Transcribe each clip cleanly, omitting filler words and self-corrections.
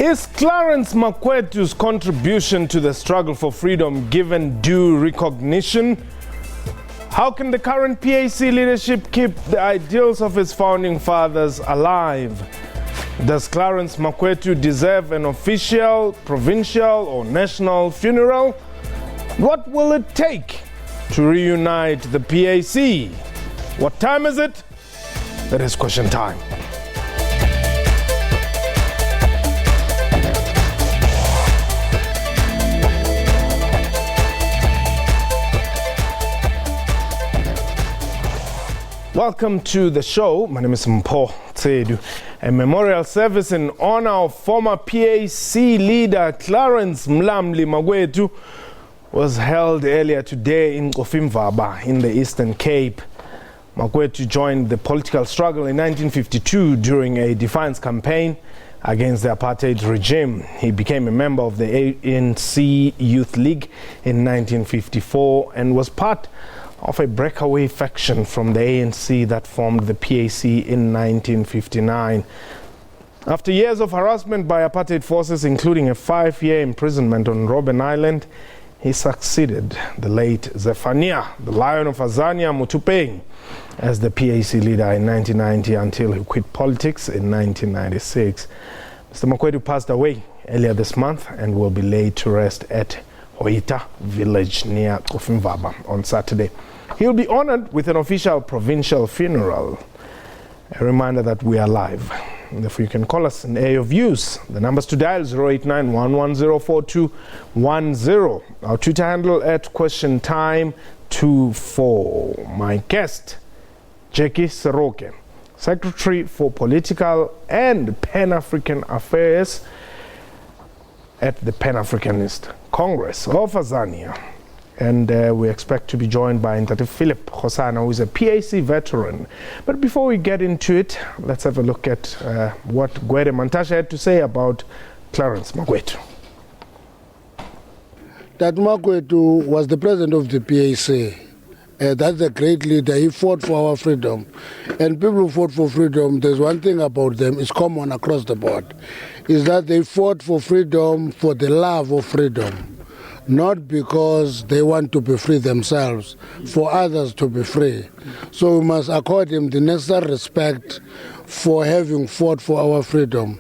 Is Clarence Makwetu's contribution to the struggle for freedom given due recognition? How can the current PAC leadership keep the ideals of its founding fathers alive? Does Clarence Makwetu deserve an official, provincial, or national funeral? What will it take to reunite the PAC? What time is it? It is question time. Welcome to the show. My name is Mpho Tsedu. A memorial service in honor of former PAC leader Clarence Mlamli Makwetu was held earlier today in Cofimvaba in the Eastern Cape. Makwetu joined the political struggle in 1952 during a Defiance Campaign against the Apartheid regime. He became a member of the ANC Youth League in 1954 and was part of a breakaway faction from the ANC that formed the PAC in 1959. After years of harassment by apartheid forces, including a 5-year imprisonment on Robben Island, he succeeded the late Zephania, the Lion of Azania, Mothopeng, as the PAC leader in 1990 until he quit politics in 1996. Mr. Makwetu passed away earlier this month and will be laid to rest at Hoyita village near Cofimvaba on Saturday. He'll be honored with an official provincial funeral. A reminder that we are live. And if you can call us in area of use, the numbers to dial 089-110-4210. Our Twitter handle at QuestionTime24. My guest, Jackie Seroke, Secretary for Political and Pan-African Affairs at the Pan-Africanist Congress of Azania. And we expect to be joined by Ntate Philip Khosana, who is a PAC veteran. But before we get into it, let's have a look at what Gwede Mantashe had to say about Clarence Makwetu. That Makwetu was the president of the PAC. That's a great leader. He fought for our freedom. And people who fought for freedom, there's one thing about them, it's common across the board, is that they fought for freedom for the love of freedom. Not because they want to be free themselves, for others to be free. So we must accord him the necessary respect for having fought for our freedom.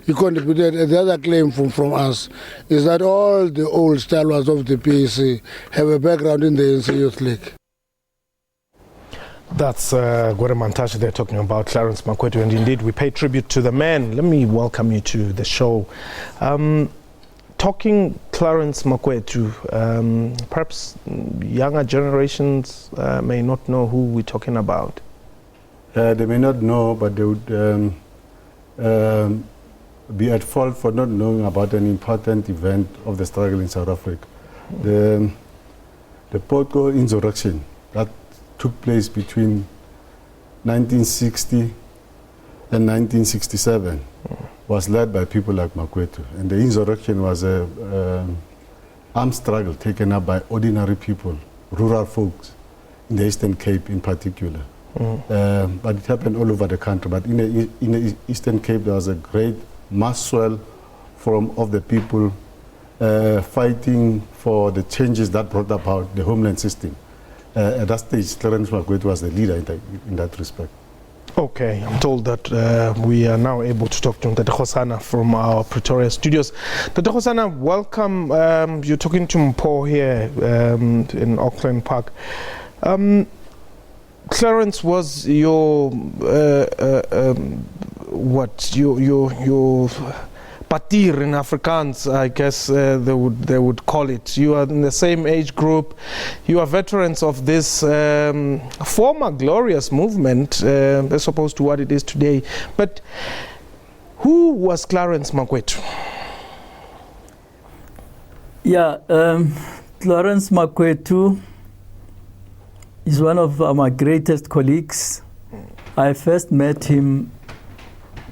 He contributed. The other claim from us is that all the old stalwarts of the PAC have a background in the ANC Youth League. That's Gwede Mantashe. They're talking about Clarence Makwetu, and indeed we pay tribute to the man. Let me welcome you to the show. Talking Clarence Makwetu, perhaps younger generations may not know who we're talking about. They may not know, but they would be at fault for not knowing about an important event of the struggle in South Africa. The Potco insurrection that took place between 1960 and 1967. Was led by people like Makwetu. And the insurrection was an armed struggle taken up by ordinary people, rural folks, in the Eastern Cape in particular. But it happened all over the country. But in the Eastern Cape, there was a great mass swell of the people fighting for the changes that brought about the homeland system. At that stage, Clarence Makwetu was the leader in that respect. Okay, I'm told that we are now able to talk to Ntate Khosana from our Pretoria studios. Ntate Khosana, welcome. You're talking to Mpho here in Auckland Park. Clarence was your patir in Afrikaans, I guess they would call it. You are in the same age group. You are veterans of this former glorious movement as opposed to what it is today. But who was Clarence Makwetu? Yeah, Clarence Makwetu is one of my greatest colleagues. I first met him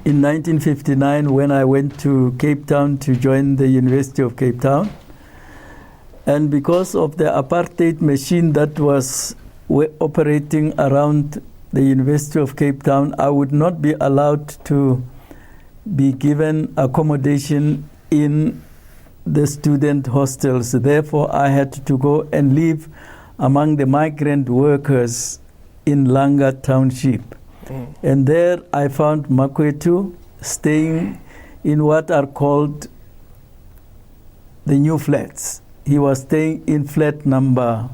in 1959 when I went to Cape Town to join the University of Cape Town. And because of the apartheid machine that was operating around the University of Cape Town, I would not be allowed to be given accommodation in the student hostels. Therefore, I had to go and live among the migrant workers in Langa Township. And there I found Makwetu staying in what are called the new flats. He was staying in flat number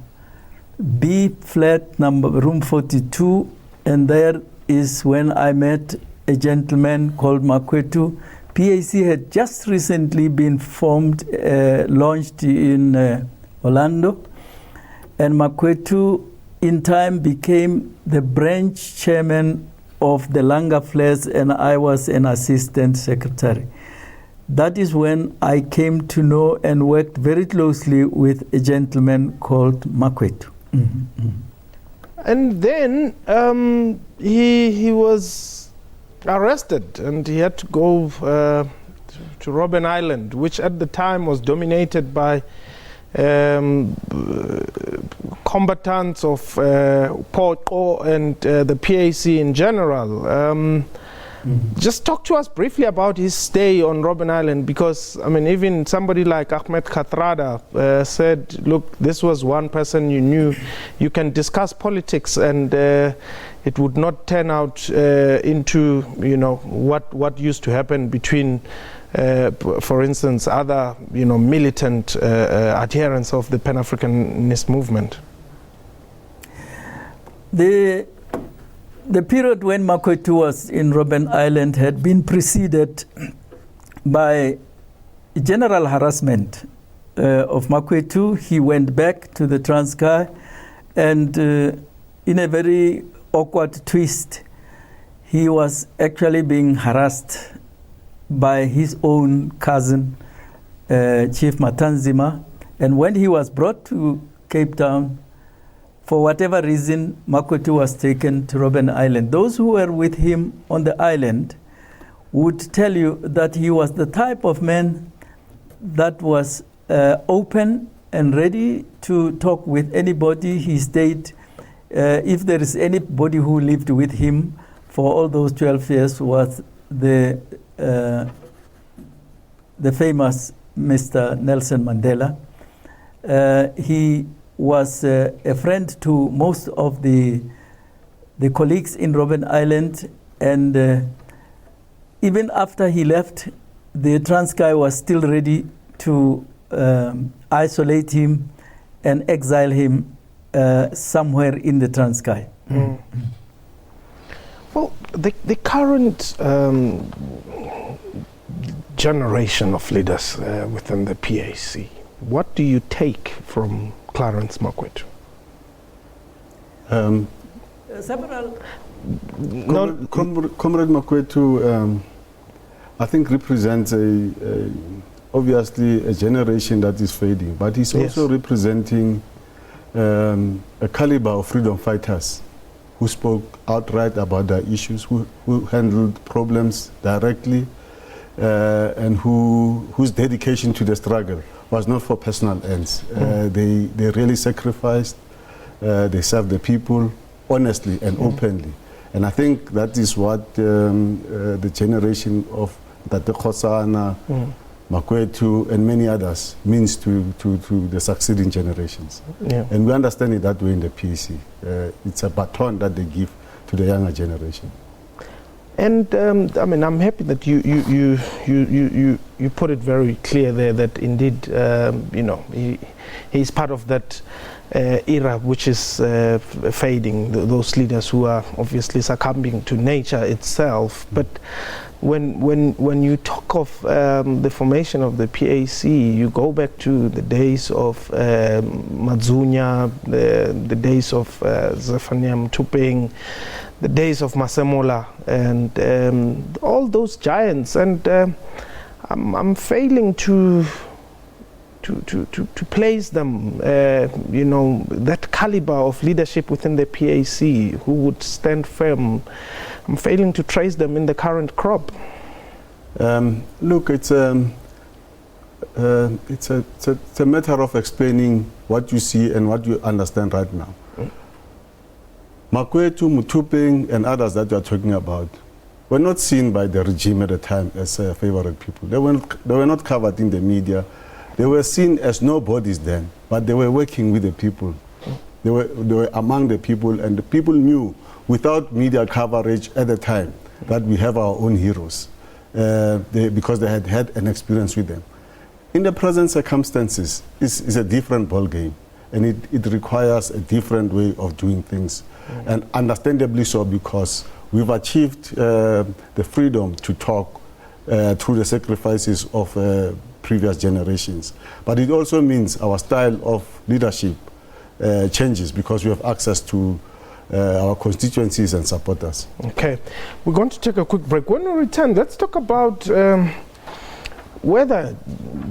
B, flat number room 42, and there is when I met a gentleman called Makwetu. PAC had just recently been formed, launched in Orlando, and Makwetu in time became the branch chairman of the Langa Flats, and I was an assistant secretary. That is when I came to know and worked very closely with a gentleman called Makwetu. And then he was arrested, and he had to go to Robben Island, which at the time was dominated by combatants of Poqo and the PAC in general. Just talk to us briefly about his stay on Robben Island, because I mean, even somebody like Ahmed Kathrada said, look, this was one person you knew. You can discuss politics and it would not turn out into, you know, what used to happen between for instance, other, you know, militant adherents of the Pan-Africanist movement. The period when Makwetu was in Robben Island had been preceded by general harassment of Makwetu. He went back to the Transkei, and in a very awkward twist, he was actually being harassed by his own cousin, Chief Matanzima. And when he was brought to Cape Town, for whatever reason, Makwetu was taken to Robben Island. Those who were with him on the island would tell you that he was the type of man that was open and ready to talk with anybody. He stayed, if there is anybody who lived with him for all those 12 years, was the famous Mr. Nelson Mandela. He was a friend to most of the colleagues in Robben Island, and even after he left, the Transkei was still ready to isolate him and exile him somewhere in the Transkei. Well, the current generation of leaders within the PAC, what do you take from Clarence Makwetu? Several. Comrade Makwetu, I think, represents obviously a generation that is fading, but he's also representing a caliber of freedom fighters who spoke outright about their issues, who handled problems directly, and whose dedication to the struggle was not for personal ends. They really sacrificed, they served the people honestly and openly. And I think that is what the generation of Tate Khosana, Makwetu, and many others means to the succeeding generations. And we understand it that way in the PAC. It's a baton that they give to the younger generation. And I mean, I'm happy that you put it very clear there that indeed, you know, he's part of that era which is fading. Those leaders who are obviously succumbing to nature itself. But when you talk of the formation of the PAC, you go back to the days of Mazzunya, the days of Zephania Mothopeng, the days of Masemola, and all those giants. And I'm failing to place them, you know, that caliber of leadership within the PAC who would stand firm. I'm failing to trace them in the current crop. Look, it's a matter of explaining what you see and what you understand right now. Makwetu, Mothopeng, and others that you are talking about were not seen by the regime at the time as favorite people. They were not covered in the media. They were seen as nobodies then, but they were working with the people. They were among the people, and the people knew, without media coverage at the time, that we have our own heroes, because they had had an experience with them. In the present circumstances, it's a different ballgame, and it requires a different way of doing things, and understandably so, because we've achieved the freedom to talk through the sacrifices of previous generations. But it also means our style of leadership changes, because we have access to our constituencies and supporters. Okay, we're going to take a quick break. When we return, let's talk about whether,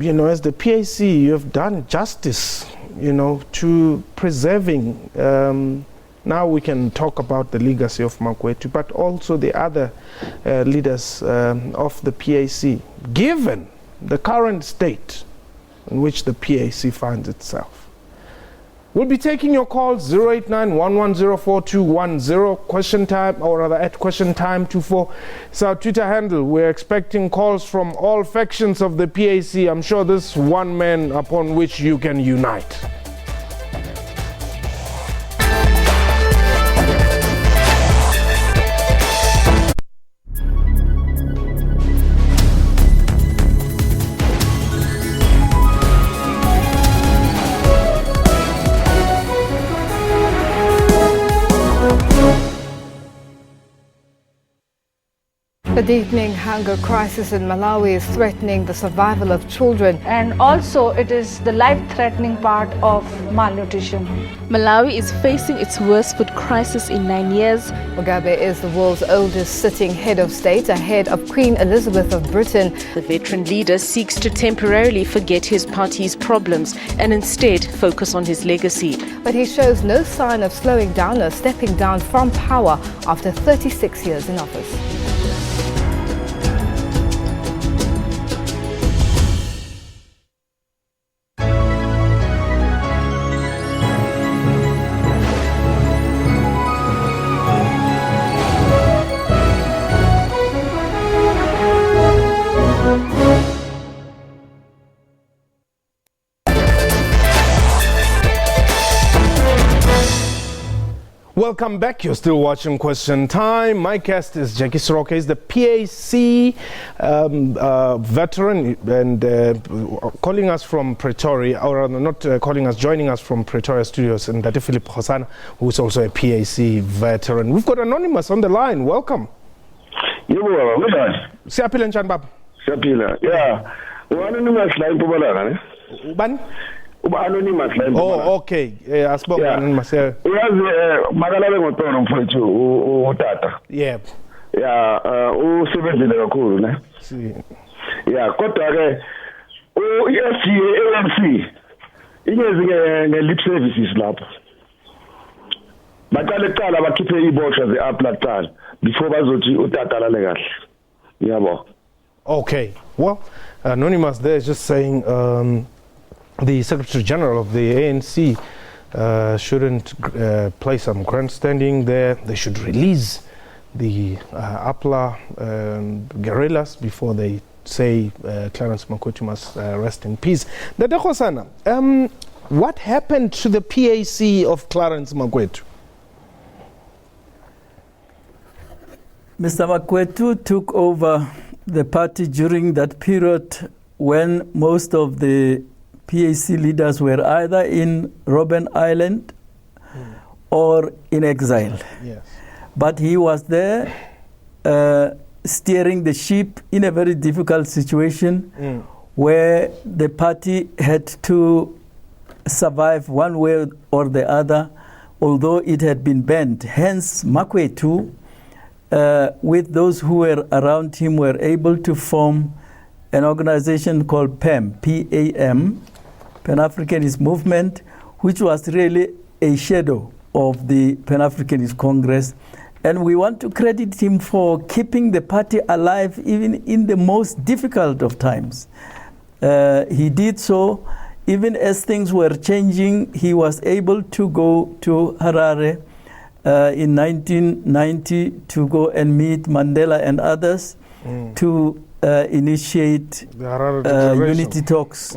as the PAC, you have done justice, to preserving. Now we can talk about the legacy of Makwetu, but also the other leaders of the PAC, given the current state in which the PAC finds itself. We'll be taking your calls, 089-1104-210, question time, or rather at question time 24. It's our Twitter handle. We're expecting calls from all factions of the PAC. I'm sure this one man upon which you can unite. The deepening hunger crisis in Malawi is threatening the survival of children. And also it is the life-threatening part of malnutrition. Malawi is facing its worst food crisis in 9 years. Mugabe is the world's oldest sitting head of state, ahead of Queen Elizabeth of Britain. The veteran leader seeks to temporarily forget his party's problems and instead focus on his legacy. But he shows no sign of slowing down or stepping down from power after 36 years in office. Welcome back. You're still watching Question Time. My guest is Jackie Soroka. He's the PAC veteran and calling us from Pretoria, or not calling us, joining us from Pretoria studios, and Dati Philip Khosana, who is also a PAC veteran. We've got Anonymous on the line. Welcome. Siyaphila njani baba? Siyaphila. Yeah. Anonymous line Pubalanga, ne? Ubani? Anonymous line. Oh, okay. Asibonga Anonymous. Uyazi makalabe ngotono mfowethu utata. Yeah. Yeah, usebenzile kakhulu, ne? Yeah, kodwa ke ANC ingezi nge-lip services lapho. Baqale kuqala bakhiphe iboshwa ze-apla kuqala before bazothi utata lale kahle. Yabo. Okay. Well, Anonymous there is just saying the Secretary General of the ANC shouldn't play some grandstanding there. They should release the APLA guerrillas before they say Clarence Makwetu must rest in peace. Dada Khosana, what happened to the PAC of Clarence Makwetu? Mr. Makwetu took over the party during that period when most of the PAC leaders were either in Robben Island or in exile. Yes. But he was there steering the ship in a very difficult situation where the party had to survive one way or the other, although it had been banned. Hence, Makwetu, with those who were around him, were able to form an organization called PAM, P-A-M, Pan-Africanist Movement, which was really a shadow of the Pan-Africanist Congress. And we want to credit him for keeping the party alive even in the most difficult of times. He did so even as things were changing. He was able to go to Harare in 1990 to go and meet Mandela and others to initiate unity talks.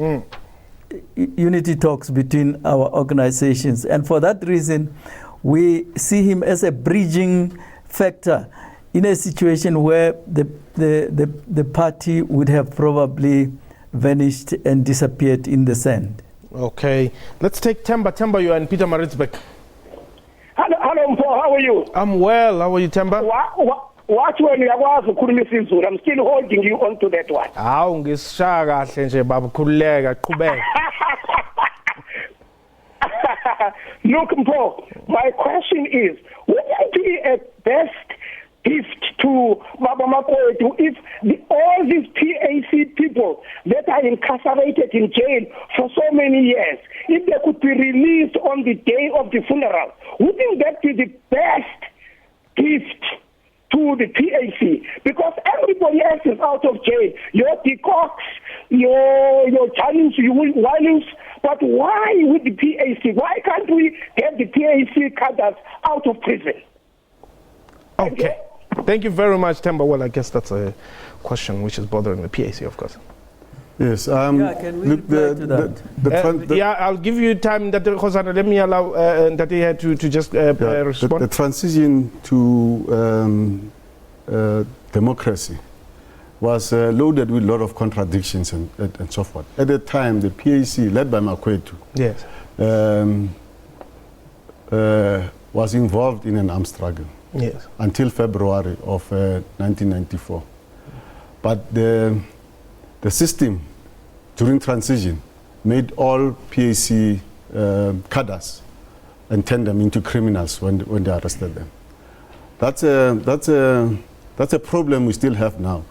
Unity talks between our organizations, and for that reason we see him as a bridging factor in a situation where the party would have probably vanished and disappeared in the sand. Okay, let's take Temba. Temba, you are in Peter Maritzburg. Hello, Mpo, how are you? I'm well. How are you, Temba? What when you are I'm still holding you on to that one. Look, Mpo, my question is, would it be a best gift to Baba Makwetu if all these PAC people that are incarcerated in jail for so many years, if they could be released on the day of the funeral, wouldn't that be the best gift to the PAC? Because everybody else is out of jail. Your Peacocks, your Chinese, your Wallings, but why with the PAC? Why can't we get the PAC cadres out of prison? Okay. Thank you very much, Temba. Well, I guess that's a question which is bothering the PAC, of course. Yes. Can we reply to that? Yeah, I'll give you time. That let me allow that they had to just respond. The transition to democracy was loaded with a lot of contradictions and so forth. At the time, the PAC, led by Makwetu, yes, was involved in an armed struggle. Yes. Until February of 1994. But the system during transition made all PAC cadres and turned them into criminals when they arrested them. That's a problem we still have now.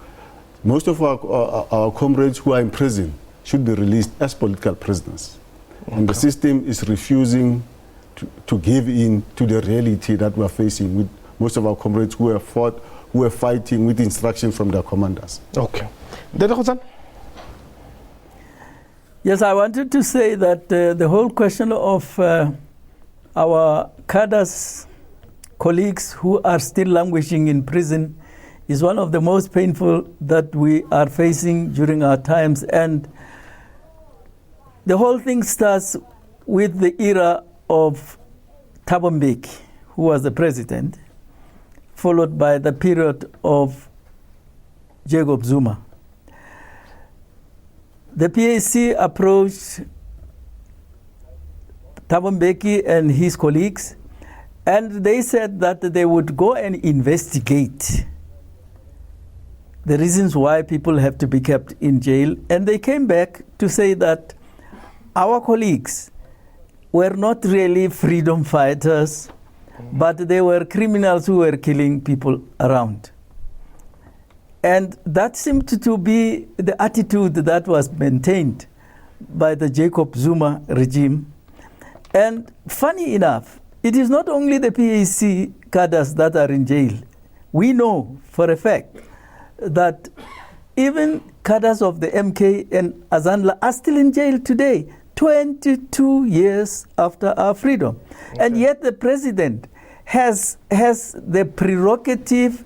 Most of our comrades who are in prison should be released as political prisoners. Okay. And the system is refusing to give in to the reality that we are facing with most of our comrades who were fighting with instruction from their commanders. Okay. Yes, I wanted to say that the whole question of our cadres, colleagues who are still languishing in prison is one of the most painful that we are facing during our times. And the whole thing starts with the era of Thabo Mbeki, who was the president, followed by the period of Jacob Zuma. The PAC approached Thabo Mbeki and his colleagues, and they said that they would go and investigate the reasons why people have to be kept in jail. And they came back to say that our colleagues were not really freedom fighters, but they were criminals who were killing people around. And that seemed to be the attitude that was maintained by the Jacob Zuma regime. And funny enough, it is not only the PAC cadres that are in jail. We know for a fact that even cadres of the MK and Azania are still in jail today, 22 years after our freedom. Okay. And yet the president has the prerogative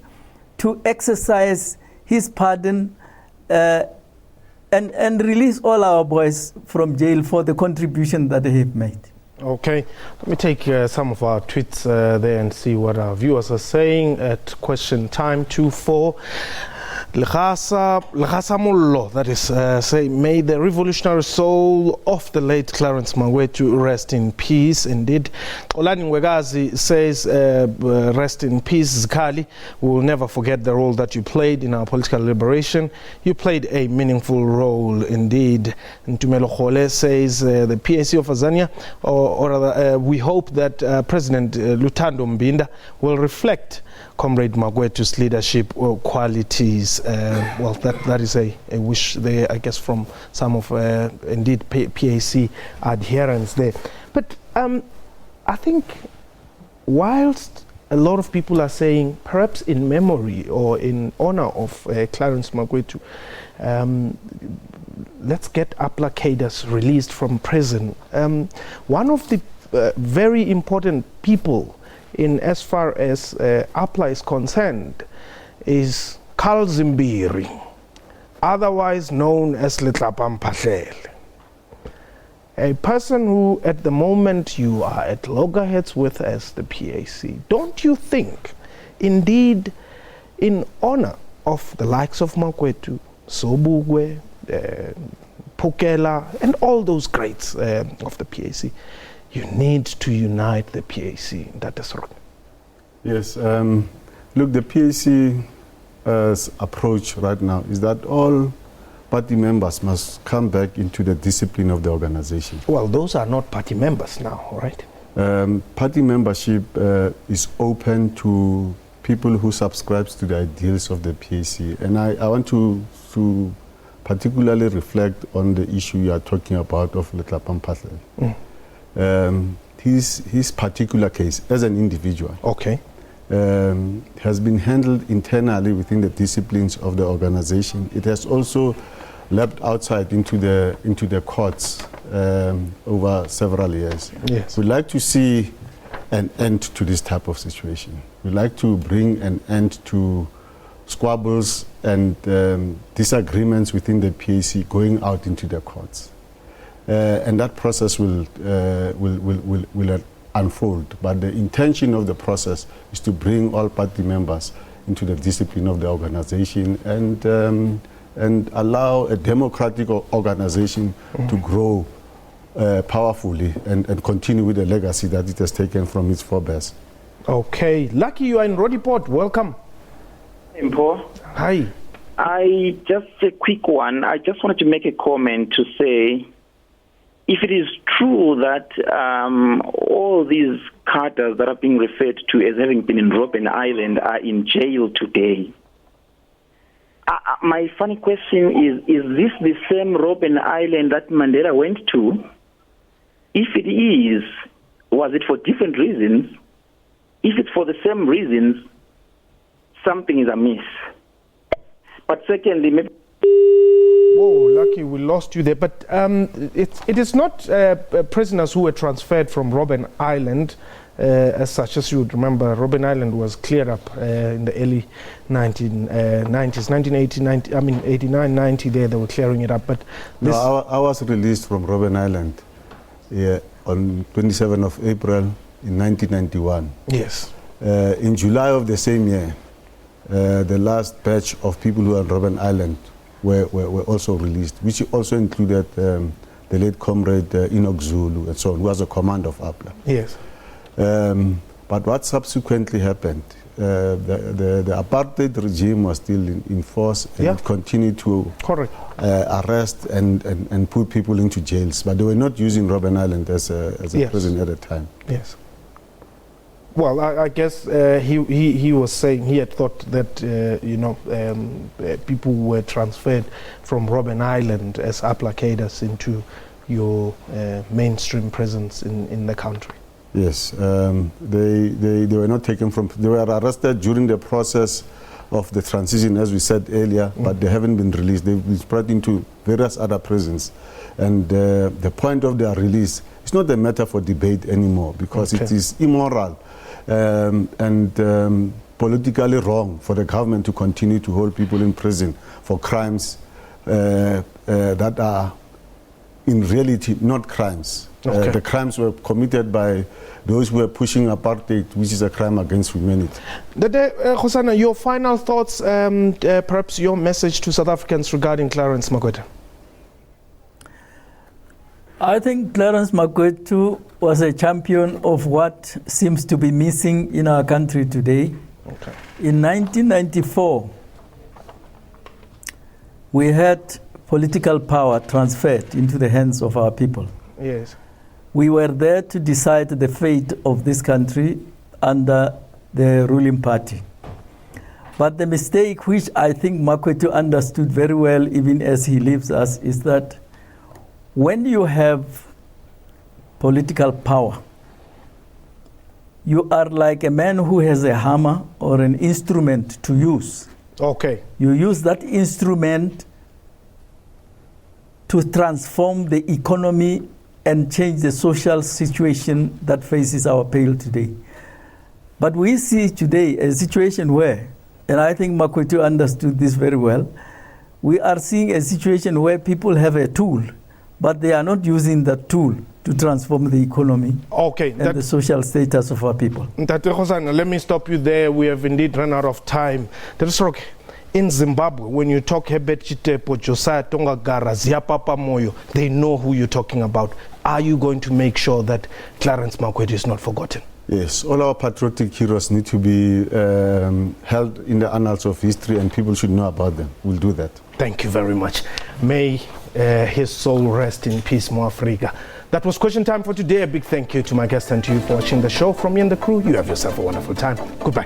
to exercise his pardon and release all our boys from jail for the contribution that they have made. Okay, let me take some of our tweets there and see what our viewers are saying at question time 24. Lhasa Mullo, that is, say, may the revolutionary soul of the late Clarence Makwetu rest in peace. Indeed, Olani Ngwegazi says, rest in peace, Zikali. We will never forget the role that you played in our political liberation. You played a meaningful role indeed. Ntumelo Khole says, the PAC of Azania, or rather, we hope that President Lutando Mbinda will reflect Comrade Makwetu's leadership qualities. Well, that is a wish there, I guess, from some of indeed PAC adherents there. But I think whilst a lot of people are saying, perhaps in memory or in honor of Clarence Makwetu, let's get APLA cadres released from prison. One of the very important people in as far as APLA is concerned is Carl Zimbiri, otherwise known as Letlapa Mphahlele. A person who at the moment you are at loggerheads with as the PAC. Don't you think, indeed, in honor of the likes of Makwetu, Sobukwe, Pukela, and all those greats of the PAC, you need to unite the PAC in that direction? Yes, look, the PAC's approach right now is that all party members must come back into the discipline of the organization. Well, those are not party members now, right? Party membership is open to people who subscribe to the ideals of the PAC. And I want to particularly reflect on the issue you are talking about of Letlapa Mphahlele. His particular case, as an individual, has been handled internally within the disciplines of the organization. It has also leapt outside into the courts over several years. Yes. We'd like to see an end to this type of situation. We'd like to bring an end to squabbles and disagreements within the PAC going out into the courts. And that process will unfold. But the intention of the process is to bring all party members into the discipline of the organization and allow a democratic organization to grow powerfully and continue with the legacy that it has taken from its forebears. Okay. Lucky, you are in Rodiport. Welcome. Mpo. Hi. Just a quick one. I just wanted to make a comment to say, if it is true that all these cadres that are being referred to as having been in Robben Island are in jail today, my funny question is this the same Robben Island that Mandela went to? If it is, was it for different reasons? If it's for the same reasons, something is amiss. But secondly, maybe... Whoa, Lucky, we lost you there. But it is not prisoners who were transferred from Robben Island. As such, as you would remember, Robben Island was cleared up in the early 1990s, 1980, 90, I mean 89, 90 there, they were clearing it up. But this no, I was released from Robben Island on 27th of April in 1991. Yes. In July of the same year, the last batch of people who are on Robben Island were also released, which also included the late comrade Enoch Zulu and so on, who was a commander of APLA. Yes. But what subsequently happened, the apartheid regime was still in force and continued to arrest and put people into jails. But they were not using Robben Island as a prison at the time. Yes. Well, I guess he was saying he had thought that people were transferred from Robben Island as APLA cadres into your mainstream presence in the country. Yes, they were not taken from. They were arrested during the process of the transition, as we said earlier, but they haven't been released. They've been spread into various other prisons, and the point of their release is not a matter for debate anymore because it is immoral and politically wrong for the government to continue to hold people in prison for crimes that are in reality not crimes. The crimes were committed by those who were pushing apartheid, which is a crime against humanity. Khosana, your final thoughts, perhaps your message to South Africans regarding Clarence Makwetu. I think Clarence Makwetu was a champion of what seems to be missing in our country today. In 1994, we had political power transferred into the hands of our people. Yes. We were there to decide the fate of this country under the ruling party. But the mistake which I think Makwetu understood very well, even as he leaves us, is that when you have political power, you are like a man who has a hammer or an instrument to use. You use that instrument to transform the economy and change the social situation that faces our people today. But we see today a situation where, and I think Makwetu understood this very well, we are seeing a situation where people have a tool, but they are not using that tool to transform the economy and the social status of our people. Let me stop you there. We have indeed run out of time. In Zimbabwe, when you talk Herbert Chitepo, Josiah Tongagara, Ziapapa Moyo, they know who you're talking about. Are you going to make sure that Clarence Makwetu is not forgotten? Yes, all our patriotic heroes need to be held in the annals of history, and people should know about them. We'll do that. Thank you very much. May his soul rest in peace, Mo Africa. That was Question Time for today. A big thank you to my guest and to you for watching the show. From me and the crew, you have yourself a wonderful time. Goodbye.